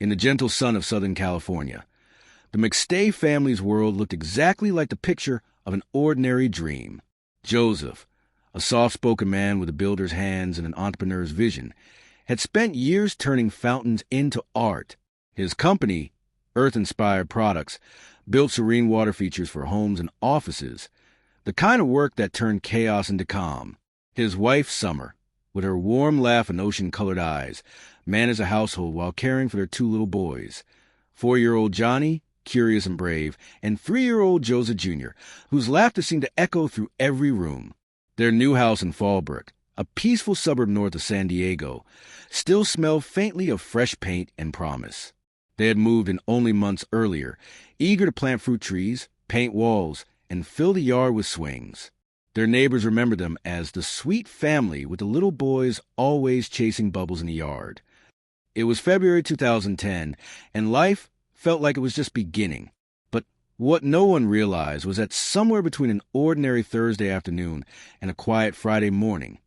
in the gentle sun of Southern California. The McStay family's world looked exactly like the picture of an ordinary dream. Joseph, a soft-spoken man with a builder's hands and an entrepreneur's vision, had spent years turning fountains into art. His company, Earth-Inspired Products, built serene water features for homes and offices, the kind of work that turned chaos into calm. His wife, Summer, with her warm laugh and ocean-colored eyes, managed a household while caring for their 2 little boys, 4-year-old Johnny, curious and brave, and 3-year-old Joseph Jr., whose laughter seemed to echo through every room. Their new house in Fallbrook, a peaceful suburb north of San Diego, still smelled faintly of fresh paint and promise. They had moved in only months earlier, eager to plant fruit trees, paint walls, and fill the yard with swings. Their neighbors remembered them as the sweet family with the little boys always chasing bubbles in the yard. It was February 2010, and life felt like it was just beginning. But what no one realized was that somewhere between an ordinary Thursday afternoon and a quiet Friday morning,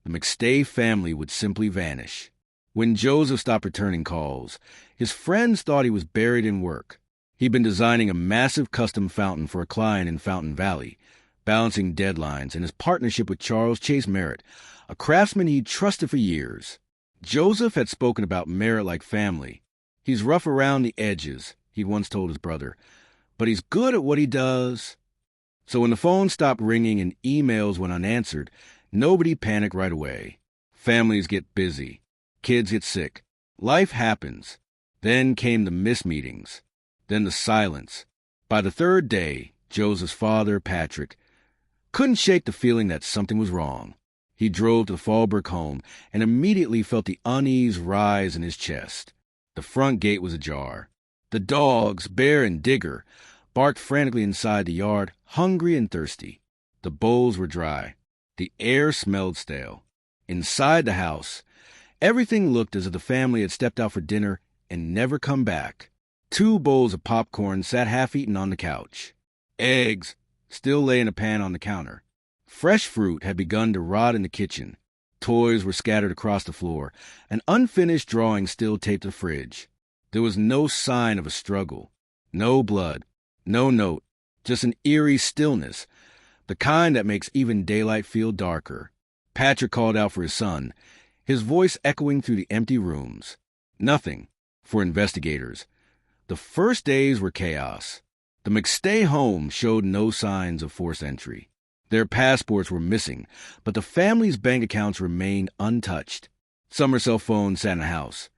the McStay family would simply vanish. When Joseph stopped returning calls, his friends thought he was buried in work. He'd been designing a massive custom fountain for a client in Fountain Valley, balancing deadlines in his partnership with Charles Chase Merritt, a craftsman he'd trusted for years. Joseph had spoken about Merritt like family. "He's rough around the edges," he'd once told his brother, "but he's good at what he does." So when the phone stopped ringing and emails went unanswered, nobody panicked right away. Families get busy. Kids get sick. Life happens. Then came the missed meetings. Then the silence. By the 3rd day, Joseph's father, Patrick, couldn't shake the feeling that something was wrong. He drove to the Fallbrook home and immediately felt the unease rise in his chest. The front gate was ajar. The dogs, Bear and Digger, barked frantically inside the yard, hungry and thirsty. The bowls were dry. The air smelled stale. Inside the house, everything looked as if the family had stepped out for dinner and never come back. 2 bowls of popcorn sat half-eaten on the couch. Eggs still lay in a pan on the counter. Fresh fruit had begun to rot in the kitchen. Toys were scattered across the floor. An unfinished drawing still taped to the fridge. There was no sign of a struggle. No blood. No note. Just an eerie stillness, the kind that makes even daylight feel darker. Patrick called out for his son, his voice echoing through the empty rooms. Nothing for investigators. The first days were chaos. The McStay home showed no signs of forced entry. Their passports were missing, but the family's bank accounts remained untouched. Summer's cell phone sat in the house.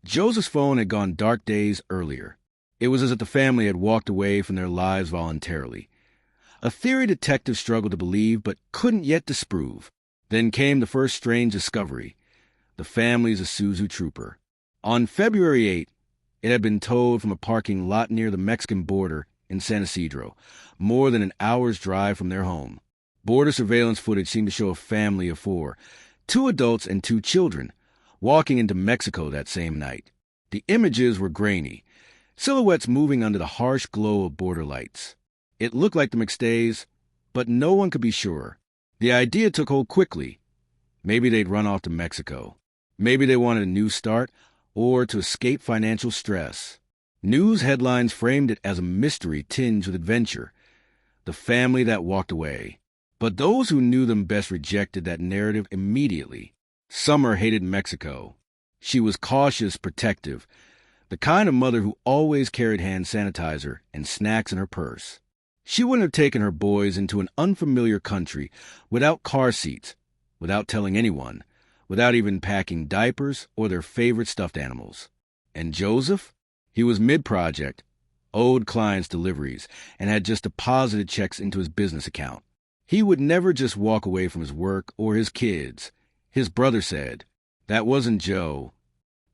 Joseph's phone had gone dark days earlier. It was as if the family had walked away from their lives voluntarily. A theory detective struggled to believe but couldn't yet disprove. Then came the first strange discovery: the family's Isuzu Trooper. On February 8, it had been towed from a parking lot near the Mexican border in San Isidro, more than an hour's drive from their home. Border surveillance footage seemed to show a family of 4, 2 adults and 2 children, walking into Mexico that same night. The images were grainy, silhouettes moving under the harsh glow of border lights. It looked like the McStays, but no one could be sure. The idea took hold quickly. Maybe they'd run off to Mexico. Maybe they wanted a new start, or to escape financial stress. News headlines framed it as a mystery tinged with adventure. The family that walked away. But those who knew them best rejected that narrative immediately. Summer hated Mexico. She was cautious, protective, the kind of mother who always carried hand sanitizer and snacks in her purse. She wouldn't have taken her boys into an unfamiliar country without car seats, without telling anyone, without even packing diapers or their favorite stuffed animals. And Joseph? He was mid-project, owed clients deliveries, and had just deposited checks into his business account. He would never just walk away from his work or his kids. His brother said. That wasn't Joe.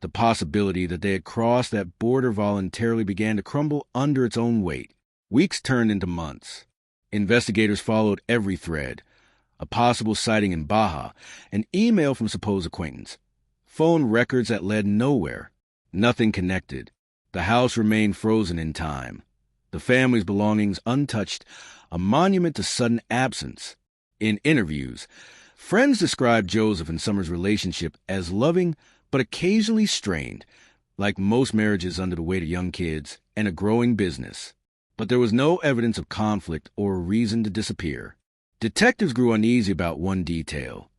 The possibility that they had crossed that border voluntarily began to crumble under its own weight. Weeks turned into months. Investigators followed every thread. A possible sighting in Baja, an email from supposed acquaintance, phone records that led nowhere. Nothing connected. The house remained frozen in time. The family's belongings untouched, a monument to sudden absence. In interviews, friends described Joseph and Summer's relationship as loving but occasionally strained, like most marriages under the weight of young kids and a growing business. But there was no evidence of conflict or a reason to disappear. Detectives grew uneasy about one detail.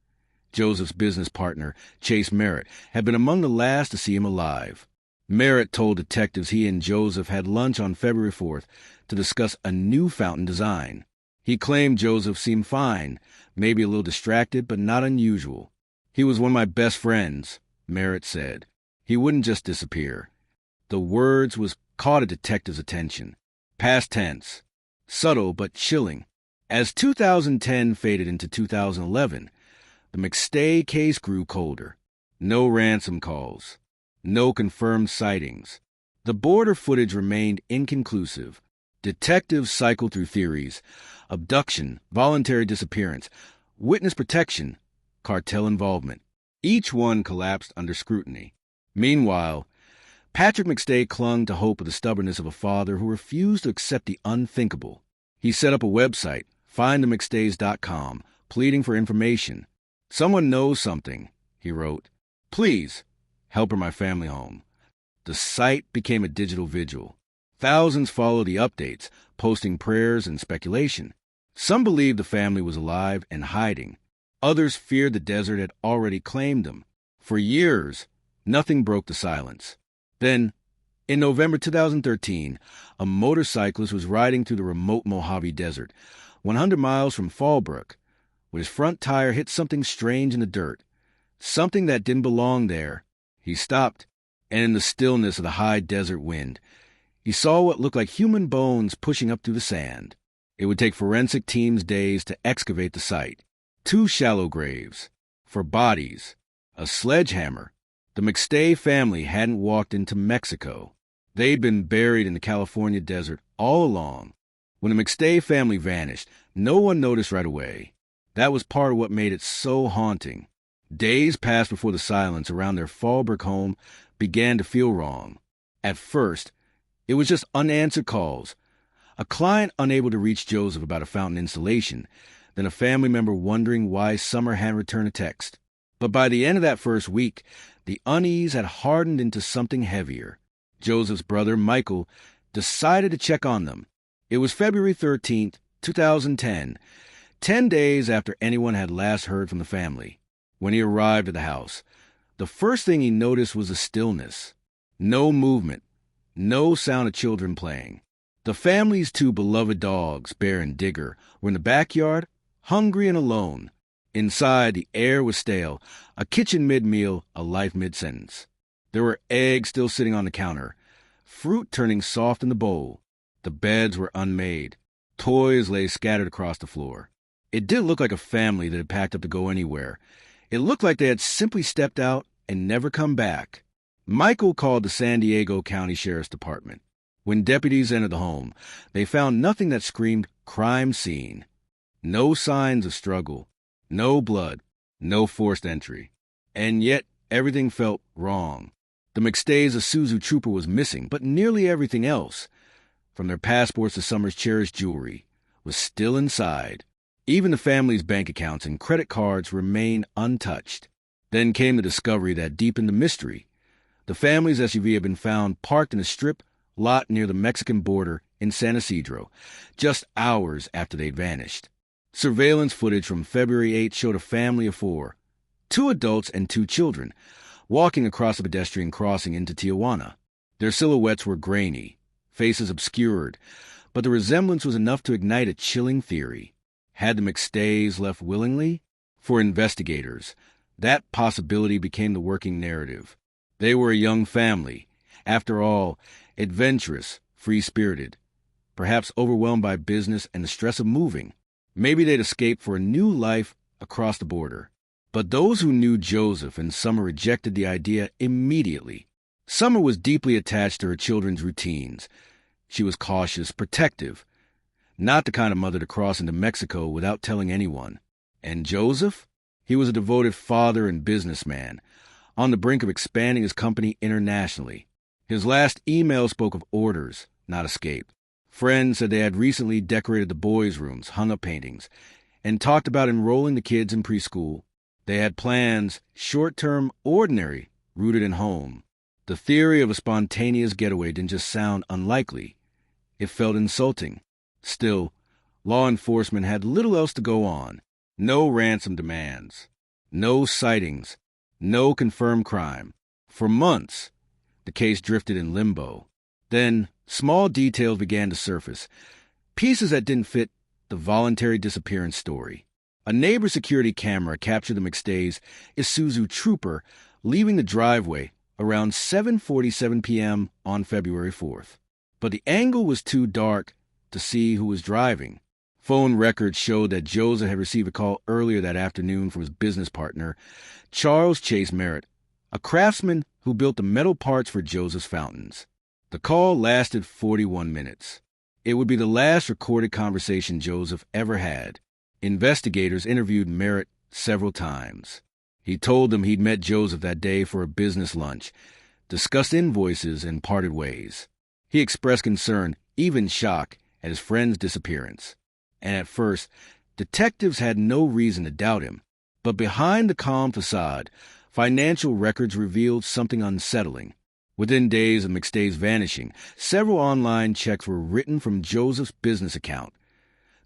Joseph's business partner, Chase Merritt, had been among the last to see him alive. Merritt told detectives he and Joseph had lunch on February 4th to discuss a new fountain design. He claimed Joseph seemed fine, maybe a little distracted, but not unusual. "He was one of my best friends," Merritt said. "He wouldn't just disappear." The words caught a detective's attention. Past tense. Subtle but chilling. As 2010 faded into 2011, the McStay case grew colder. No ransom calls. No confirmed sightings. The border footage remained inconclusive. Detectives cycled through theories: abduction, voluntary disappearance, witness protection, cartel involvement. Each one collapsed under scrutiny. Meanwhile, Patrick McStay clung to hope with the stubbornness of a father who refused to accept the unthinkable. He set up a website, findthemcstays.com, pleading for information. "Someone knows something," he wrote. "Please, help bring my family home." The site became a digital vigil. Thousands followed the updates, posting prayers and speculation. Some believed the family was alive and hiding. Others feared the desert had already claimed them. For years, nothing broke the silence. Then, in November 2013, a motorcyclist was riding through the remote Mojave Desert, 100 miles from Fallbrook, when his front tire hit something strange in the dirt, something that didn't belong there. He stopped, and in the stillness of the high desert wind, he saw what looked like human bones pushing up through the sand. It would take forensic teams days to excavate the site. 2 shallow graves. For bodies. A sledgehammer. The McStay family hadn't walked into Mexico. They'd been buried in the California desert all along. When the McStay family vanished, no one noticed right away. That was part of what made it so haunting. Days passed before the silence around their Fallbrook home began to feel wrong. At first, it was just unanswered calls. A client unable to reach Joseph about a fountain installation, then a family member wondering why Summer hadn't returned a text. But by the end of that first week, the unease had hardened into something heavier. Joseph's brother, Michael, decided to check on them. It was February 13th, 2010, 10 days after anyone had last heard from the family. When he arrived at the house, the first thing he noticed was the stillness. No movement, no sound of children playing. The family's 2 beloved dogs, Bear and Digger, were in the backyard, hungry and alone. Inside, the air was stale, a kitchen mid-meal, a life mid-sentence. There were eggs still sitting on the counter, fruit turning soft in the bowl. The beds were unmade. Toys lay scattered across the floor. It didn't look like a family that had packed up to go anywhere. It looked like they had simply stepped out and never come back. Michael called the San Diego County Sheriff's Department. When deputies entered the home, they found nothing that screamed crime scene. No signs of struggle, no blood, no forced entry. And yet, everything felt wrong. The McStays' Isuzu Trooper was missing, but nearly everything else, from their passports to Summer's cherished jewelry, was still inside. Even the family's bank accounts and credit cards remained untouched. Then came the discovery that deepened the mystery. The family's SUV had been found parked in a strip lot near the Mexican border in San Isidro, just hours after they'd vanished. Surveillance footage from February 8 showed a family of 4, 2 adults and 2 children, walking across a pedestrian crossing into Tijuana. Their silhouettes were grainy, faces obscured, but the resemblance was enough to ignite a chilling theory. Had the McStays left willingly? For investigators, that possibility became the working narrative. They were a young family, after all, adventurous, free-spirited, perhaps overwhelmed by business and the stress of moving. Maybe they'd escaped for a new life across the border. But those who knew Joseph and Summer rejected the idea immediately. Summer was deeply attached to her children's routines. She was cautious, protective, not the kind of mother to cross into Mexico without telling anyone. And Joseph? He was a devoted father and businessman, on the brink of expanding his company internationally. His last email spoke of orders, not escape. Friends said they had recently decorated the boys' rooms, hung up paintings, and talked about enrolling the kids in preschool. They had plans, short-term, ordinary, rooted in home. The theory of a spontaneous getaway didn't just sound unlikely. It felt insulting. Still, law enforcement had little else to go on. No ransom demands. No sightings. No confirmed crime. For months, the case drifted in limbo. Then, small details began to surface. Pieces that didn't fit the voluntary disappearance story. A neighbor's security camera captured the McStays' Isuzu Trooper leaving the driveway around 7:47 p.m. on February 4th. But the angle was too dark to see who was driving. Phone records showed that Joseph had received a call earlier that afternoon from his business partner, Charles Chase Merritt, a craftsman who built the metal parts for Joseph's fountains. The call lasted 41 minutes. It would be the last recorded conversation Joseph ever had. Investigators interviewed Merritt several times. He told them he'd met Joseph that day for a business lunch, discussed invoices, and parted ways. He expressed concern, even shock, at his friend's disappearance. And at first, detectives had no reason to doubt him. But behind the calm facade, financial records revealed something unsettling. Within days of McStay's vanishing, several online checks were written from Joseph's business account,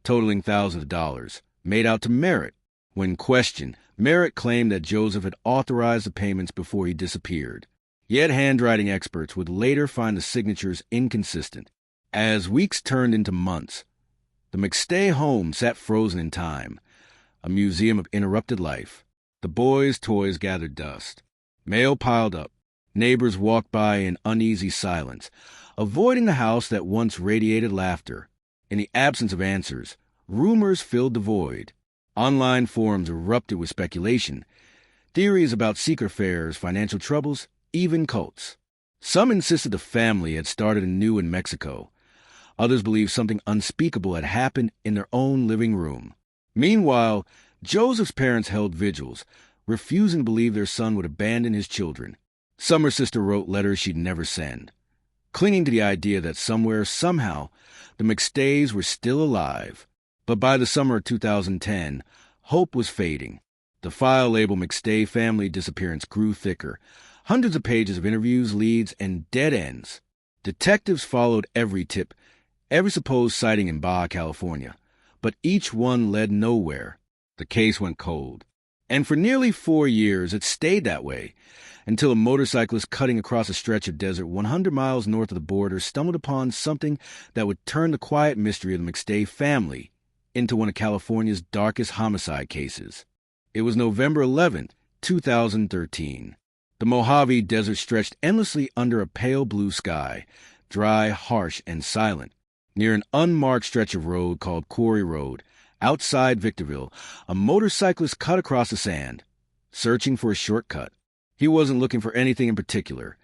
totaling thousands of dollars, made out to Merritt. When questioned, Merritt claimed that Joseph had authorized the payments before he disappeared. Yet handwriting experts would later find the signatures inconsistent. As weeks turned into months, the McStay home sat frozen in time, a museum of interrupted life. The boys' toys gathered dust. Mail piled up. Neighbors walked by in uneasy silence, avoiding the house that once radiated laughter. In the absence of answers, rumors filled the void. Online forums erupted with speculation, theories about secret affairs, financial troubles, even cults. Some insisted the family had started anew in Mexico. Others believed something unspeakable had happened in their own living room. Meanwhile, Joseph's parents held vigils, refusing to believe their son would abandon his children. Summer's sister wrote letters she'd never send, clinging to the idea that somewhere, somehow, the McStays were still alive. But by the summer of 2010, hope was fading. The file labeled McStay family disappearance grew thicker. Hundreds of pages of interviews, leads, and dead ends. Detectives followed every tip, every supposed sighting in Baja California, but each one led nowhere. The case went cold. And for nearly 4 years, it stayed that way, until a motorcyclist cutting across a stretch of desert 100 miles north of the border stumbled upon something that would turn the quiet mystery of the McStay family into one of California's darkest homicide cases. It was November 11th, 2013. The Mojave Desert stretched endlessly under a pale blue sky, dry, harsh, and silent. Near an unmarked stretch of road called Quarry Road, outside Victorville, a motorcyclist cut across the sand, searching for a shortcut. He wasn't looking for anything in particular,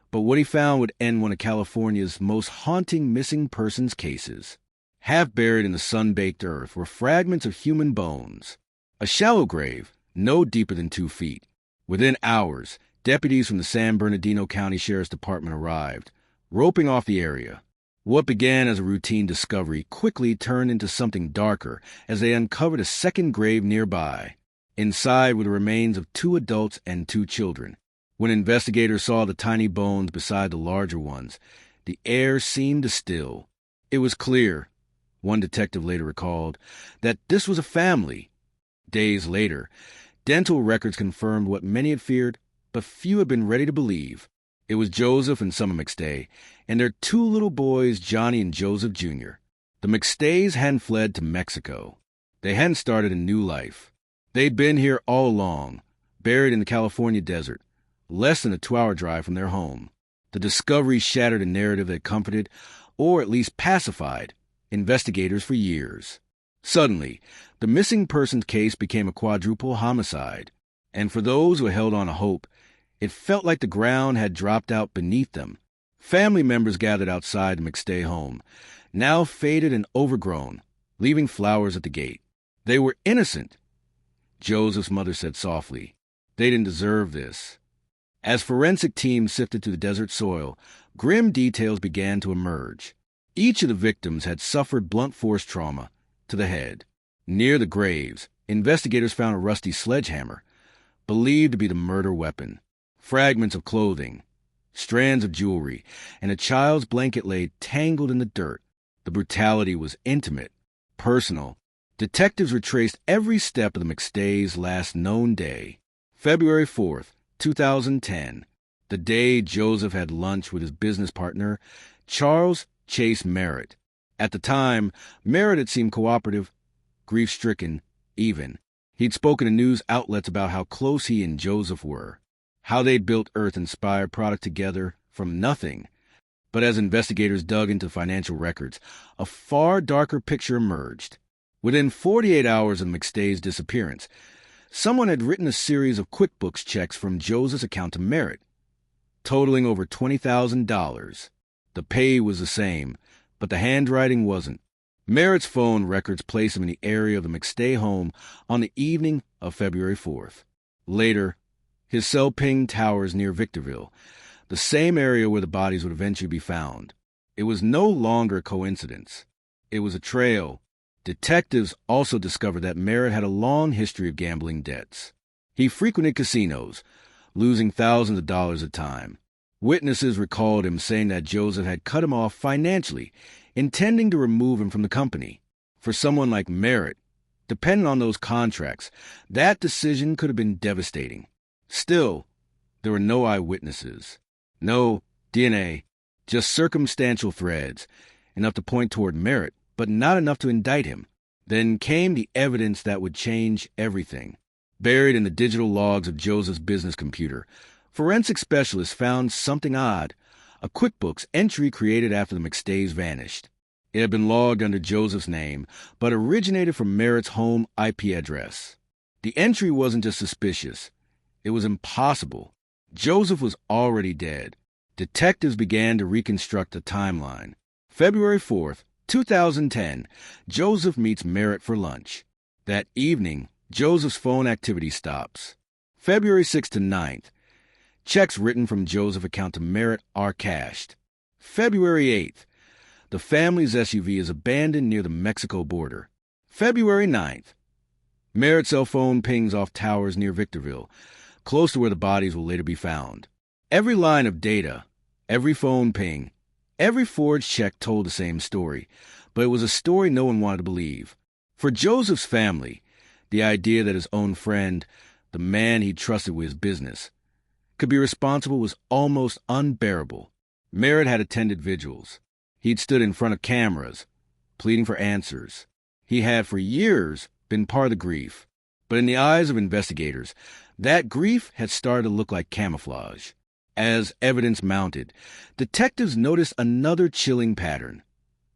but what he found would end one of California's most haunting missing persons cases. Half buried in the sun-baked earth were fragments of human bones. A shallow grave, no deeper than 2 feet. Within hours, deputies from the San Bernardino County Sheriff's Department arrived, roping off the area. What began as a routine discovery quickly turned into something darker as they uncovered a second grave nearby. Inside were the remains of 2 adults and 2 children. When investigators saw the tiny bones beside the larger ones, the air seemed to still. It was clear, one detective later recalled, that this was a family. Days later, dental records confirmed what many had feared, but few had been ready to believe. It was Joseph and Summer McStay, and their 2 little boys, Johnny and Joseph Jr. The McStays hadn't fled to Mexico. They hadn't started a new life. They'd been here all along, buried in the California desert, less than a 2-hour drive from their home. The discovery shattered a narrative that comforted, or at least pacified, investigators for years. Suddenly, the missing persons case became a quadruple homicide, and for those who held on to hope, it felt like the ground had dropped out beneath them. Family members gathered outside the McStay home, now faded and overgrown, leaving flowers at the gate. They were innocent, Joseph's mother said softly. They didn't deserve this. As forensic teams sifted through the desert soil, grim details began to emerge. Each of the victims had suffered blunt force trauma to the head. Near the graves, investigators found a rusty sledgehammer, believed to be the murder weapon. Fragments of clothing, strands of jewelry, and a child's blanket lay tangled in the dirt. The brutality was intimate, personal. Detectives retraced every step of the McStays' last known day, February 4th, 2010, the day Joseph had lunch with his business partner, Charles Chase Merritt. At the time, Merritt had seemed cooperative, grief-stricken, even. He'd spoken to news outlets about how close he and Joseph were, how they'd built Earth-inspired product together from nothing. But as investigators dug into financial records, a far darker picture emerged. Within 48 hours of McStay's disappearance, someone had written a series of QuickBooks checks from Joseph's account to Merritt, totaling over $20,000. The pay was the same, but the handwriting wasn't. Merritt's phone records placed him in the area of the McStay home on the evening of February 4th. Later, his cell pinged towers near Victorville, the same area where the bodies would eventually be found. It was no longer a coincidence. It was a trail. Detectives also discovered that Merritt had a long history of gambling debts. He frequented casinos, losing thousands of dollars at a time. Witnesses recalled him saying that Joseph had cut him off financially, intending to remove him from the company. For someone like Merritt, depending on those contracts, that decision could have been devastating. Still, there were no eyewitnesses. No DNA, just circumstantial threads, enough to point toward Merritt, but not enough to indict him. Then came the evidence that would change everything. Buried in the digital logs of Joseph's business computer, forensic specialists found something odd, a QuickBooks entry created after the McStays vanished. It had been logged under Joseph's name, but originated from Merritt's home IP address. The entry wasn't just suspicious. It was impossible. Joseph was already dead. Detectives began to reconstruct the timeline. February 4th, 2010, Joseph meets Merritt for lunch. That evening, Joseph's phone activity stops. February 6th to 9th, checks written from Joseph's account to Merritt are cashed. February 8th, the family's SUV is abandoned near the Mexico border. February 9th, Merritt's cell phone pings off towers near Victorville, close to where the bodies will later be found. Every line of data, every phone ping, every forged check told the same story, but it was a story no one wanted to believe. For Joseph's family, the idea that his own friend, the man he trusted with his business, could be responsible was almost unbearable. Merritt had attended vigils. He'd stood in front of cameras, pleading for answers. He had for years been part of the grief, but in the eyes of investigators, that grief had started to look like camouflage. As evidence mounted, detectives noticed another chilling pattern.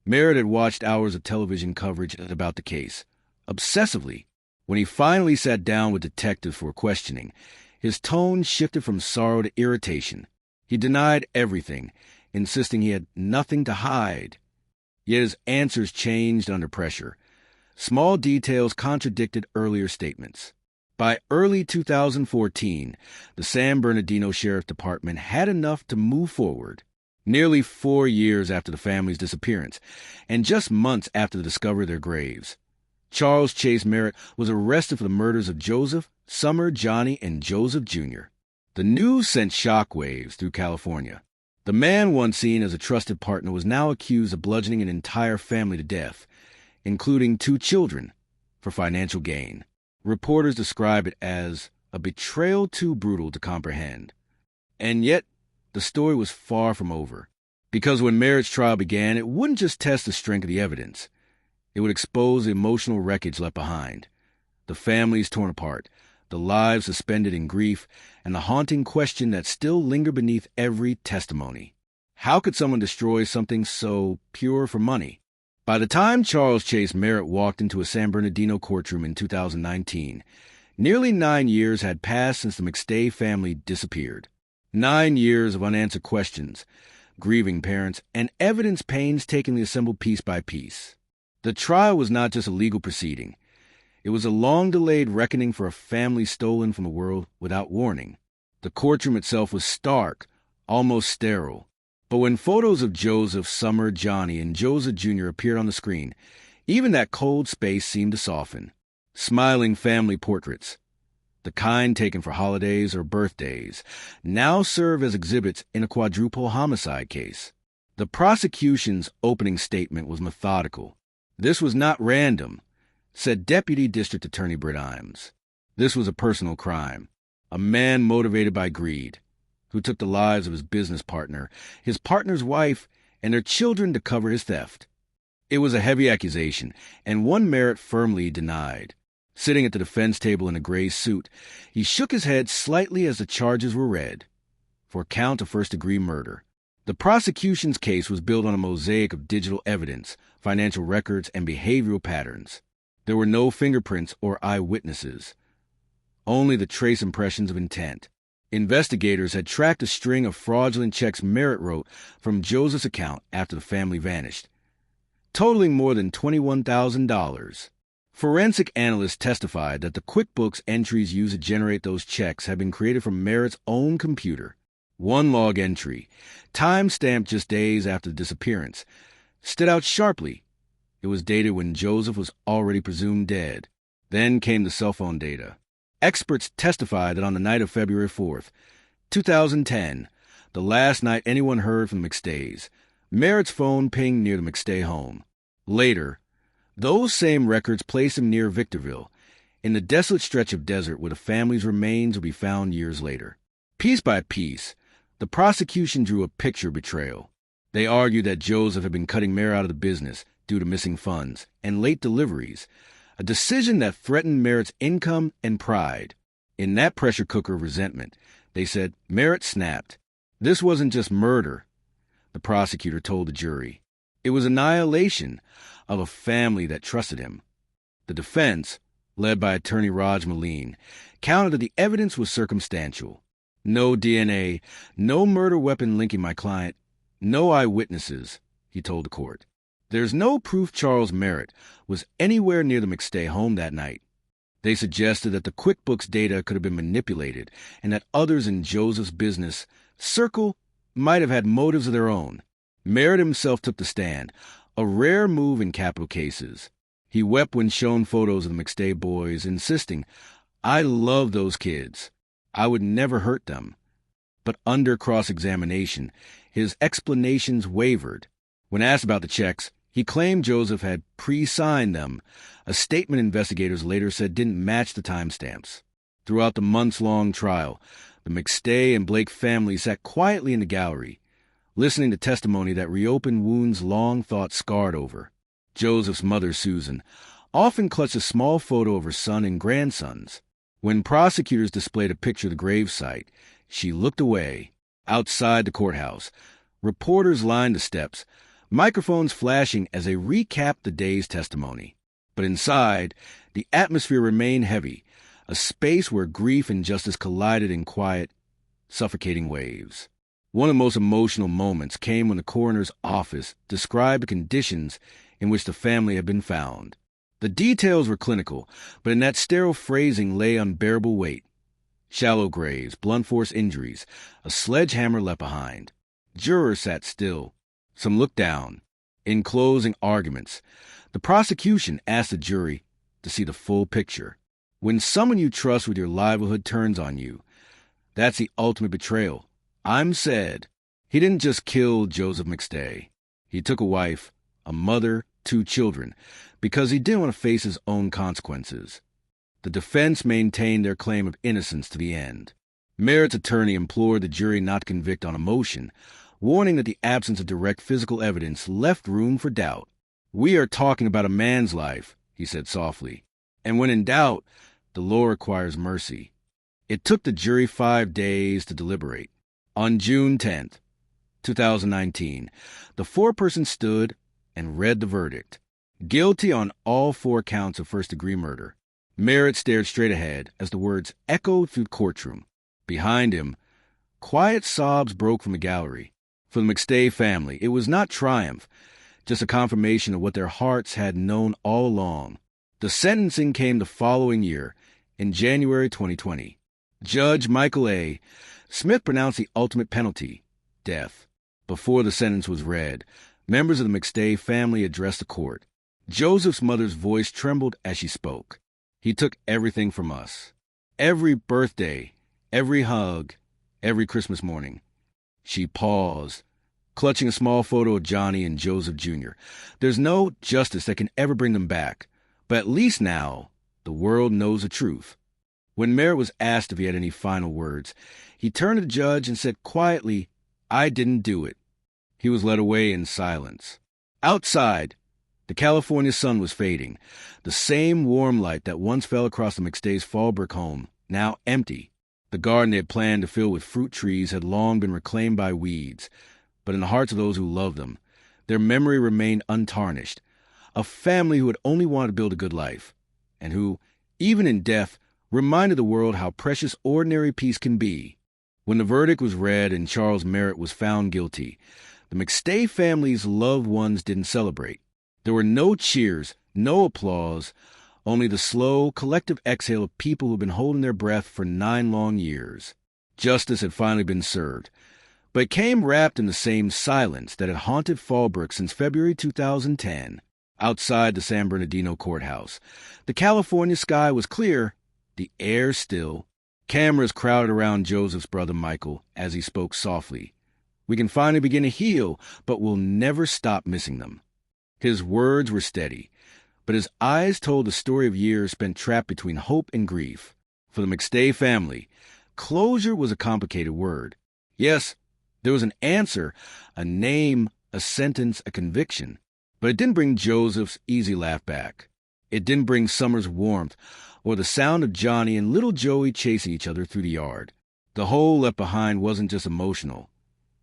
Merritt had watched hours of television coverage about the case, obsessively. When he finally sat down with detectives for questioning, his tone shifted from sorrow to irritation. He denied everything, insisting he had nothing to hide. Yet his answers changed under pressure. Small details contradicted earlier statements. By early 2014, the San Bernardino Sheriff Department had enough to move forward. Nearly 4 years after the family's disappearance, and just months after the discovery of their graves, Charles Chase Merritt was arrested for the murders of Joseph, Summer, Johnny, and Joseph Jr. The news sent shockwaves through California. The man once seen as a trusted partner was now accused of bludgeoning an entire family to death, including 2 children, for financial gain. Reporters describe it as a betrayal too brutal to comprehend. And yet, the story was far from over. Because when Merritt's trial began, it wouldn't just test the strength of the evidence. It would expose the emotional wreckage left behind. The families torn apart, the lives suspended in grief, and the haunting question that still lingered beneath every testimony. How could someone destroy something so pure for money? By the time Charles Chase Merritt walked into a San Bernardino courtroom in 2019, nearly 9 years had passed since the McStay family disappeared. 9 years of unanswered questions, grieving parents, and evidence painstakingly assembled piece by piece. The trial was not just a legal proceeding. It was a long-delayed reckoning for a family stolen from the world without warning. The courtroom itself was stark, almost sterile. But when photos of Joseph, Summer, Johnny, and Joseph Jr. appeared on the screen, even that cold space seemed to soften. Smiling family portraits. The the kind taken for holidays or birthdays, now serve as exhibits in a quadruple homicide case. The prosecution's opening statement was methodical. This was not random, said Deputy District Attorney Britt Imes. This was a personal crime. A man motivated by greed, who took the lives of his business partner, his partner's wife, and their children to cover his theft. It was a heavy accusation, and one Merritt firmly denied. Sitting at the defense table in a gray suit, he shook his head slightly as the charges were read. For count of first-degree murder. The prosecution's case was built on a mosaic of digital evidence, financial records, and behavioral patterns. There were no fingerprints or eyewitnesses. Only the trace impressions of intent. Investigators had tracked a string of fraudulent checks Merritt wrote from Joseph's account after the family vanished, totaling more than $21,000. Forensic analysts testified that the QuickBooks entries used to generate those checks had been created from Merritt's own computer. One log entry, time-stamped just days after the disappearance, stood out sharply. It was dated when Joseph was already presumed dead. Then came the cell phone data. Experts testified that on the night of February 4th, 2010, the last night anyone heard from the McStays, Merritt's phone pinged near the McStay home. Later, those same records placed him near Victorville, in the desolate stretch of desert where the family's remains would be found years later. Piece by piece, the prosecution drew a picture of betrayal. They argued that Joseph had been cutting Merritt out of the business due to missing funds and late deliveries, a decision that threatened Merritt's income and pride. In that pressure cooker of resentment, they said Merritt snapped. This wasn't just murder, the prosecutor told the jury. It was annihilation of a family that trusted him. The defense, led by attorney Raj Moline, countered that the evidence was circumstantial. No DNA, no murder weapon linking my client, no eyewitnesses, he told the court. There's no proof Charles Merritt was anywhere near the McStay home that night. They suggested that the QuickBooks data could have been manipulated and that others in Joseph's business circle might have had motives of their own. Merritt himself took the stand, a rare move in capital cases. He wept when shown photos of the McStay boys, insisting, "I love those kids. I would never hurt them." But under cross-examination, his explanations wavered. When asked about the checks, he claimed Joseph had pre-signed them, a statement investigators later said didn't match the timestamps. Throughout the months-long trial, the McStay and Blake families sat quietly in the gallery, listening to testimony that reopened wounds long thought scarred over. Joseph's mother, Susan, often clutched a small photo of her son and grandsons. When prosecutors displayed a picture of the gravesite, she looked away. Outside the courthouse, reporters lined the steps, microphones flashing as they recapped the day's testimony. But inside, the atmosphere remained heavy, a space where grief and justice collided in quiet, suffocating waves. One of the most emotional moments came when the coroner's office described the conditions in which the family had been found. The details were clinical, but in that sterile phrasing lay unbearable weight. Shallow graves, blunt force injuries, a sledgehammer left behind. Jurors sat still. Some looked down. In closing arguments, the prosecution asked the jury to see the full picture. When someone you trust with your livelihood turns on you, that's the ultimate betrayal. Imes said he didn't just kill Joseph McStay. He took a wife, a mother, 2 children, because he didn't want to face his own consequences. The defense maintained their claim of innocence to the end. Merritt's attorney implored the jury not to convict on emotion, warning that the absence of direct physical evidence left room for doubt. "We are talking about a man's life," he said softly, "and when in doubt, the law requires mercy." It took the jury 5 days to deliberate. On June 10th, 2019, the foreperson stood and read the verdict. Guilty on all 4 counts of first-degree murder. Merritt stared straight ahead as the words echoed through the courtroom. Behind him, quiet sobs broke from the gallery. For the McStay family, it was not triumph, just a confirmation of what their hearts had known all along. The sentencing came the following year, in January 2020. Judge Michael A. Smith pronounced the ultimate penalty, death. Before the sentence was read, members of the McStay family addressed the court. Joseph's mother's voice trembled as she spoke. "He took everything from us. every birthday, every hug, every Christmas morning. She paused, clutching a small photo of Johnny and Joseph Jr. There's no justice that can ever bring them back, but at least now the world knows the truth. When Merritt was asked if he had any final words, he turned to the judge and said quietly, "I didn't do it." He was led away in silence. Outside, the California sun was fading. The same warm light that once fell across the McStay's Fallbrook home, now empty. The garden they had planned to fill with fruit trees had long been reclaimed by weeds, but in the hearts of those who loved them, their memory remained untarnished. A family who had only wanted to build a good life, and who, even in death, reminded the world how precious ordinary peace can be. When the verdict was read and Charles Merritt was found guilty, the McStay family's loved ones didn't celebrate. There were no cheers, no applause, only the slow, collective exhale of people who'd been holding their breath for 9 long years. Justice had finally been served, but it came wrapped in the same silence that had haunted Fallbrook since February 2010. Outside the San Bernardino courthouse, the California sky was clear, the air still. Cameras crowded around Joseph's brother Michael as he spoke softly. "We can finally begin to heal, but we'll never stop missing them." His words were steady, but his eyes told the story of years spent trapped between hope and grief. For the McStay family, closure was a complicated word. Yes, there was an answer, a name, a sentence, a conviction, but it didn't bring Joseph's easy laugh back. It didn't bring Summer's warmth or the sound of Johnny and little Joey chasing each other through the yard. The hole left behind wasn't just emotional.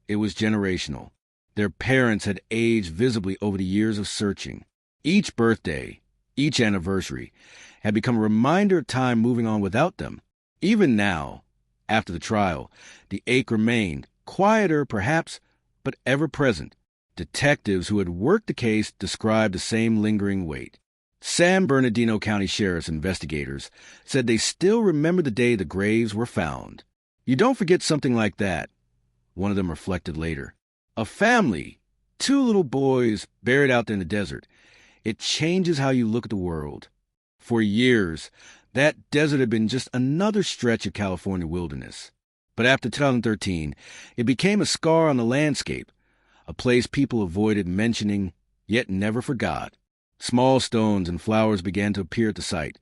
It was generational. Their parents had aged visibly over the years of searching. Each birthday, each anniversary, had become a reminder of time moving on without them. Even now, after the trial, the ache remained, quieter perhaps, but ever present. Detectives who had worked the case described the same lingering weight. San Bernardino County Sheriff's investigators said they still remember the day the graves were found. "You don't forget something like that," one of them reflected later. "A family, 2 little boys buried out there in the desert. It changes how you look at the world." For years, that desert had been just another stretch of California wilderness. But after 2013, it became a scar on the landscape, a place people avoided mentioning, yet never forgot. Small stones and flowers began to appear at the site,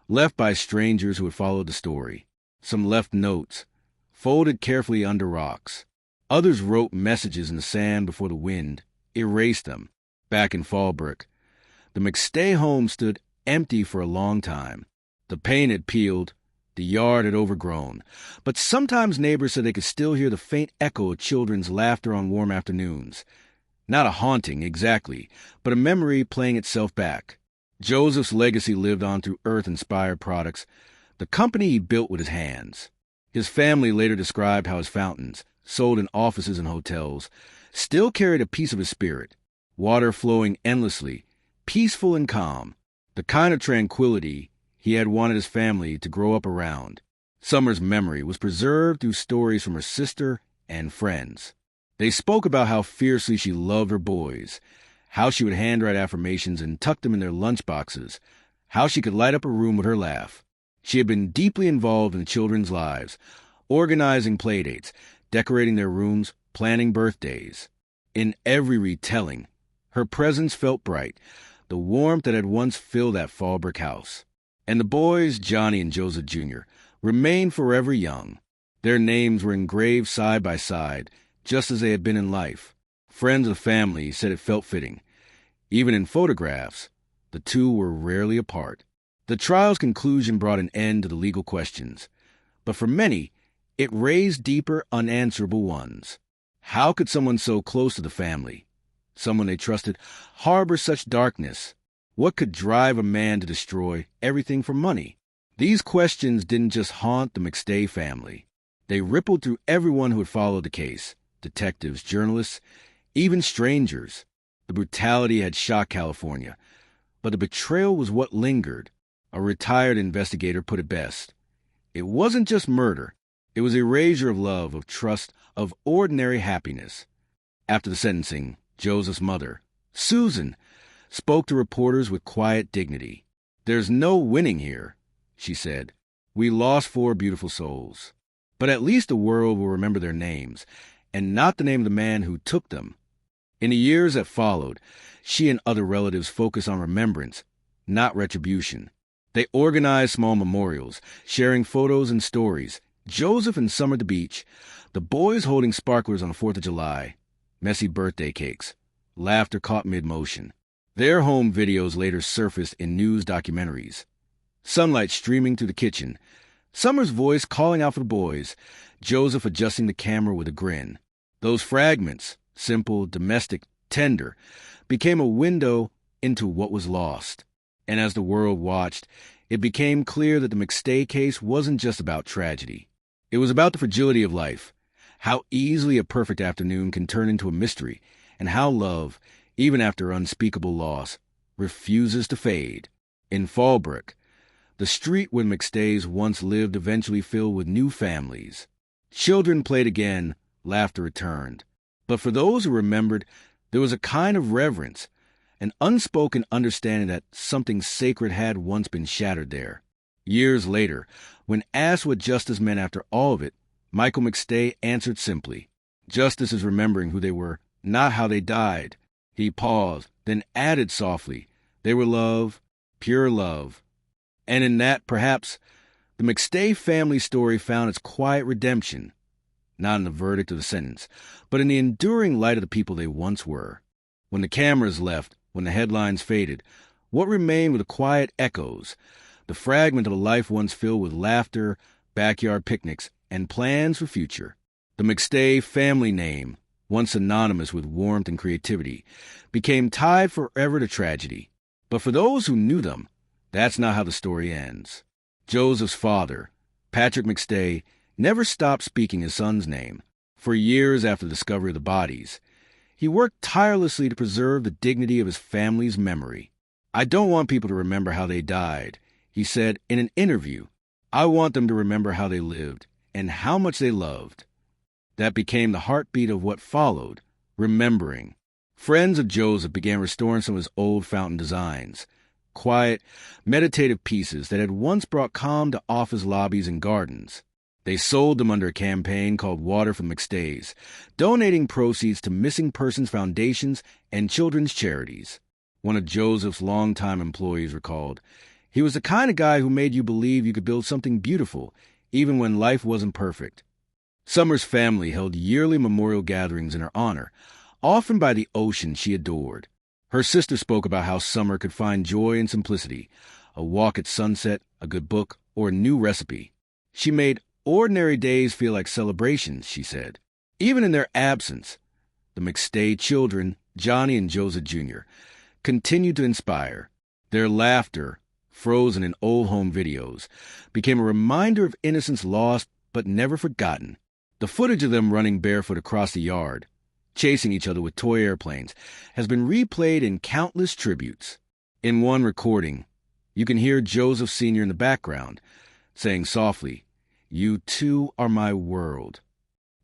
left by strangers who had followed the story. Some left notes, folded carefully under rocks. Others wrote messages in the sand before the wind erased them. Back in Fallbrook, the McStay home stood empty for a long time. The paint had peeled, the yard had overgrown, but sometimes neighbors said they could still hear the faint echo of children's laughter on warm afternoons. Not a haunting, exactly, but a memory playing itself back. Joseph's legacy lived on through earth-inspired products, the company he built with his hands. His family later described how his fountains, sold in offices and hotels, still carried a piece of his spirit, water flowing endlessly, peaceful and calm, the kind of tranquility he had wanted his family to grow up around. Summer's memory was preserved through stories from her sister and friends. They spoke about how fiercely she loved her boys, how she would handwrite affirmations and tuck them in their lunchboxes, how she could light up a room with her laugh. She had been deeply involved in the children's lives, organizing playdates, decorating their rooms, planning birthdays. In every retelling, her presence felt bright, the warmth that had once filled that Fallbrook house. And the boys, Johnny and Joseph Jr., remained forever young. Their names were engraved side by side, just as they had been in life. Friends of the family said it felt fitting. Even in photographs, the two were rarely apart. The trial's conclusion brought an end to the legal questions, but for many, it raised deeper, unanswerable ones. How could someone so close to the family, someone they trusted, harbor such darkness? What could drive a man to destroy everything for money? These questions didn't just haunt the McStay family. They rippled through everyone who had followed the case. Detectives, journalists, even strangers. The brutality had shocked California, but the betrayal was what lingered. A retired investigator put it best. It wasn't just murder. It was erasure of love, of trust, of ordinary happiness. After the sentencing, Joseph's mother, Susan, spoke to reporters with quiet dignity. "There's no winning here," she said. We lost 4 beautiful souls. But at least the world will remember their names, and not the name of the man who took them. In the years that followed, she and other relatives focused on remembrance, not retribution. They organized small memorials, sharing photos and stories. Joseph and Summer at the beach, the boys holding sparklers on the 4th of July, messy birthday cakes, laughter caught mid-motion. Their home videos later surfaced in news documentaries. Sunlight streaming through the kitchen, Summer's voice calling out for the boys, Joseph adjusting the camera with a grin. Those fragments, simple, domestic, tender, became a window into what was lost. And as the world watched, it became clear that the McStay case wasn't just about tragedy. It was about the fragility of life, how easily a perfect afternoon can turn into a mystery, and how love, even after unspeakable loss, refuses to fade. In Fallbrook, the street where McStays once lived eventually filled with new families. Children played again, laughter returned. But for those who remembered, there was a kind of reverence, an unspoken understanding that something sacred had once been shattered there. Years later, when asked what justice meant after all of it, Michael McStay answered simply, "Justice is remembering who they were, not how they died." He paused, then added softly, "They were love, pure love." And in that, perhaps, the McStay family story found its quiet redemption, not in the verdict or the sentence, but in the enduring light of the people they once were. When the cameras left, when the headlines faded, what remained were the quiet echoes, the fragment of a life once filled with laughter, backyard picnics, and plans for future. The McStay family name, once synonymous with warmth and creativity, became tied forever to tragedy. But for those who knew them, that's not how the story ends. Joseph's father, Patrick McStay, never stopped speaking his son's name. For years after the discovery of the bodies, he worked tirelessly to preserve the dignity of his family's memory. "I don't want people to remember how they died," he said in an interview. "I want them to remember how they lived and how much they loved." That became the heartbeat of what followed, remembering. Friends of Joseph began restoring some of his old fountain designs, quiet, meditative pieces that had once brought calm to office lobbies and gardens. They sold them under a campaign called Water for McStays, donating proceeds to missing persons foundations and children's charities. One of Joseph's longtime employees recalled, "He was the kind of guy who made you believe you could build something beautiful, even when life wasn't perfect." Summer's family held yearly memorial gatherings in her honor, often by the ocean she adored. Her sister spoke about how Summer could find joy in simplicity, a walk at sunset, a good book, or a new recipe. She made ordinary days feel like celebrations, she said. Even in their absence, the McStay children, Johnny and Joseph Jr., continued to inspire. Their laughter, frozen in old home videos, became a reminder of innocence lost but never forgotten. The footage of them running barefoot across the yard, chasing each other with toy airplanes, has been replayed in countless tributes. In one recording, you can hear Joseph Sr. in the background, saying softly, "You too are my world."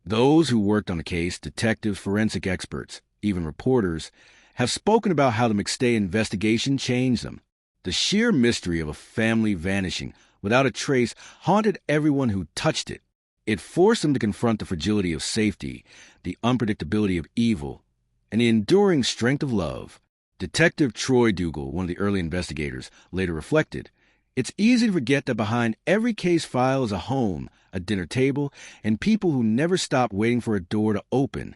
Those who worked on the case, detectives, forensic experts, even reporters, have spoken about how the McStay investigation changed them. The sheer mystery of a family vanishing without a trace haunted everyone who touched it. It forced them to confront the fragility of safety, the unpredictability of evil, and the enduring strength of love. Detective Troy Dougal, one of the early investigators, later reflected, "It's easy to forget that behind every case file is a home, a dinner table, and people who never stopped waiting for a door to open."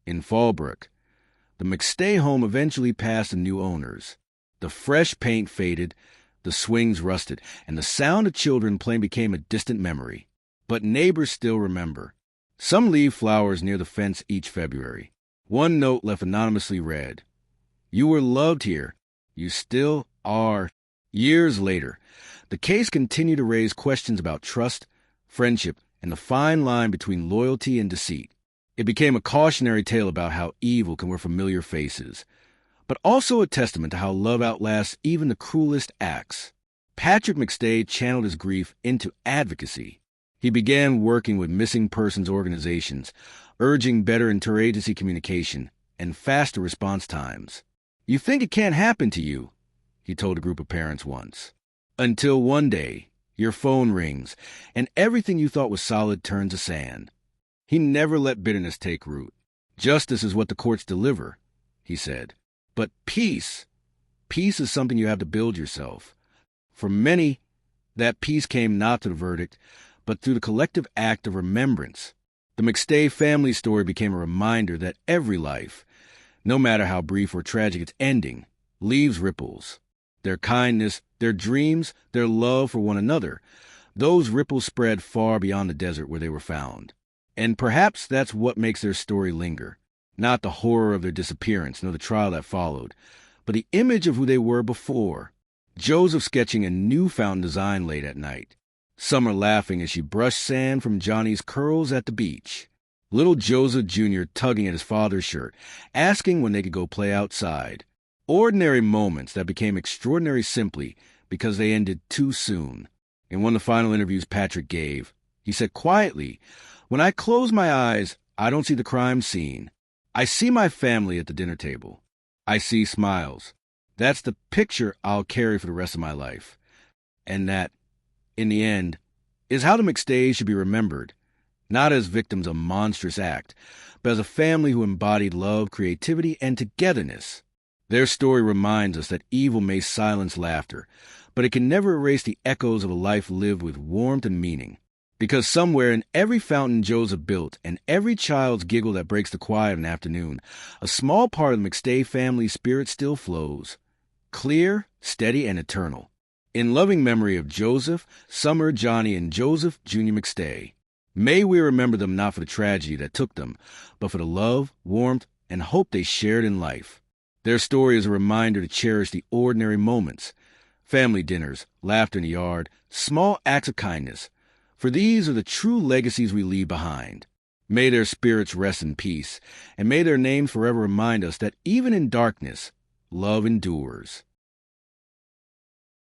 In Fallbrook, the McStay home eventually passed to new owners. The fresh paint faded, the swings rusted, and the sound of children playing became a distant memory. But neighbors still remember. Some leave flowers near the fence each February. One note left anonymously read, "You were loved here. You still are." Years later, the case continued to raise questions about trust, friendship, and the fine line between loyalty and deceit. It became a cautionary tale about how evil can wear familiar faces, but also a testament to how love outlasts even the cruelest acts. Patrick McStay channeled his grief into advocacy. He began working with missing persons organizations, urging better interagency communication and faster response times. "You think it can't happen to you," he told a group of parents once. Until one day, your phone rings, and everything you thought was solid turns to sand. He never let bitterness take root. Justice is what the courts deliver, he said. But peace is something you have to build yourself. For many, that peace came not through the verdict, but through the collective act of remembrance. The McStay family story became a reminder that every life, no matter how brief or tragic its ending, leaves ripples. Their kindness, their dreams, their love for one another, those ripples spread far beyond the desert where they were found. And perhaps that's what makes their story linger. Not the horror of their disappearance, nor the trial that followed, but the image of who they were before. Joseph sketching a newfound design late at night. Summer laughing as she brushed sand from Johnny's curls at the beach. Little Joseph Jr. tugging at his father's shirt, asking when they could go play outside. Ordinary moments that became extraordinary simply because they ended too soon. In one of the final interviews Patrick gave, he said quietly, "When I close my eyes, I don't see the crime scene. I see my family at the dinner table. I see smiles. That's the picture I'll carry for the rest of my life." And that, in the end, is how the McStays should be remembered, not as victims of a monstrous act, but as a family who embodied love, creativity, and togetherness. Their story reminds us that evil may silence laughter, but it can never erase the echoes of a life lived with warmth and meaning. Because somewhere in every fountain Joseph built and every child's giggle that breaks the quiet of an afternoon, a small part of the McStay family's spirit still flows, clear, steady, and eternal. In loving memory of Joseph, Summer, Johnny, and Joseph Jr. McStay, may we remember them not for the tragedy that took them, but for the love, warmth, and hope they shared in life. Their story is a reminder to cherish the ordinary moments, family dinners, laughter in the yard, small acts of kindness, for these are the true legacies we leave behind. May their spirits rest in peace, and may their names forever remind us that even in darkness, love endures.